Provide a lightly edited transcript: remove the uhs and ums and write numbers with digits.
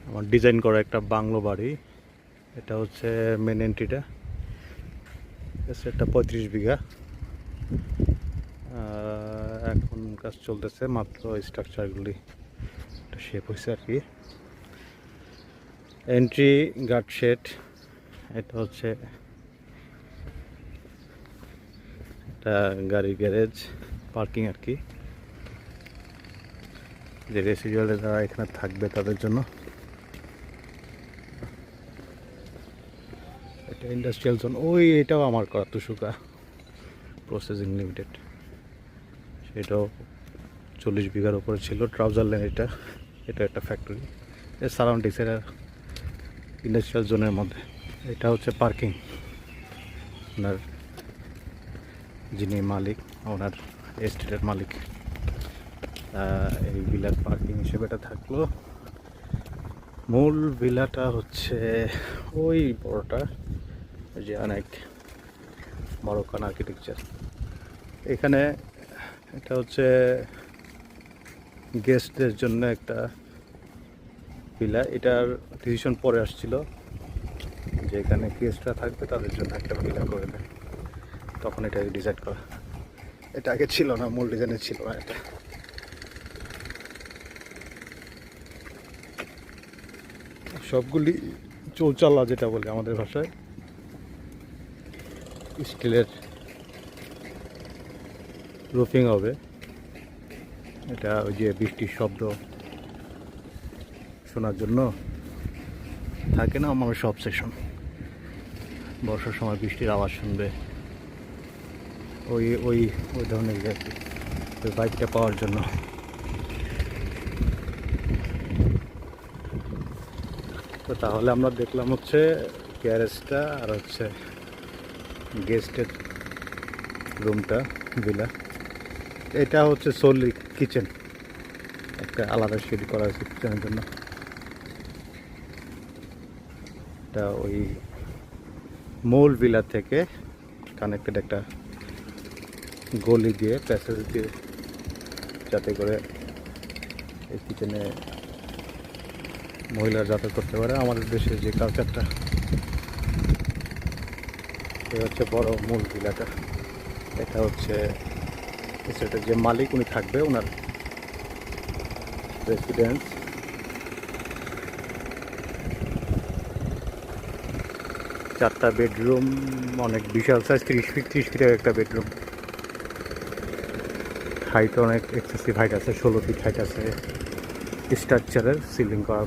আমার ডিজাইন করা একটা বাংলো বাড়ি। এটা হচ্ছে মেন এন্ট্রিটা। এটা 35 বিঘা। এখন কাজ চলতেছে, মাত্র স্ট্রাকচারগুলি শেপ হয়েছে আর কি। এন্ট্রি গার্ড শেড, এটা হচ্ছে একটা গাড়ির গ্যারেজ পার্কিং আর কি, যে রেসিডুয়ালে যারা এখানে থাকবে তাদের জন্য। এটা ইন্ডাস্ট্রিয়াল জোন। এটাও আমার করা তুষুকা প্রসেসিং লিমিটেড, সেটাও 40 বিঘার উপরে ছিল। ট্রাউজার লেন এটা একটা ফ্যাক্টরি। এর সারাউন্ডিংস এরা ইন্ডাস্ট্রিয়াল জোনের মধ্যে। এটা হচ্ছে পার্কিং, ওনার যিনি মালিক, ওনার এস্টেটের মালিক, এই ভিলার পার্কিং হিসেবে এটা থাকলো। মূল ভিলাটা হচ্ছে ওই বড়টা, যে অনেক মরক্কান আর্কিটেকচার। এখানে এটা হচ্ছে গেস্টদের জন্য একটা ভিলা। এটার ডিসিশন পরে আসছিল যে এখানে গেস্টরা থাকবে, তাদের জন্য একটা ভিলা করে দেয়, তখন এটা ডিজাইন করা। এটা আগে ছিল না, মূল ডিজাইনে ছিল না এটা। সবগুলি চৌচালা যেটা বলে আমাদের ভাষায়, স্টিলের রুফিং হবে। এটা ওই যে বৃষ্টির শব্দ শোনার জন্য থাকে না আমার সব সেকশন, বর্ষার সময় বৃষ্টির আওয়াজ শুনবে, ওই ওই ওই ধরনের ওই বাইকটা পাওয়ার জন্য। তো তাহলে আমরা দেখলাম হচ্ছে গ্যারেজটা আর হচ্ছে গেস্টের রুমটা, ভিলা। এটা হচ্ছে সোলি কিচেন, একটা আলাদা শেড করা হয়েছে কিচেনের জন্য। এটা ওই মূল ভিলা থেকে কানেক্টেড একটা গলি দিয়ে, প্যাসেজ দিয়ে, যাতে করে এই কিচেনে মহিলারা যাতায়াত করতে পারে। আমাদের দেশের যে কালচারটা, এই হচ্ছে বড় মূল ভিলাটা। এটা হচ্ছে সেটার যে মালিক উনি থাকবে, ওনার রেসিডেন্স। চারটা বেডরুম, অনেক বিশাল সাইজ, 30 ফিটের একটা বেডরুম। হাইট অনেক এক্সেসিভ হাইট আছে, 16 ফিট হাইট আছে। স্ট্রাকচারের সিলিং করা।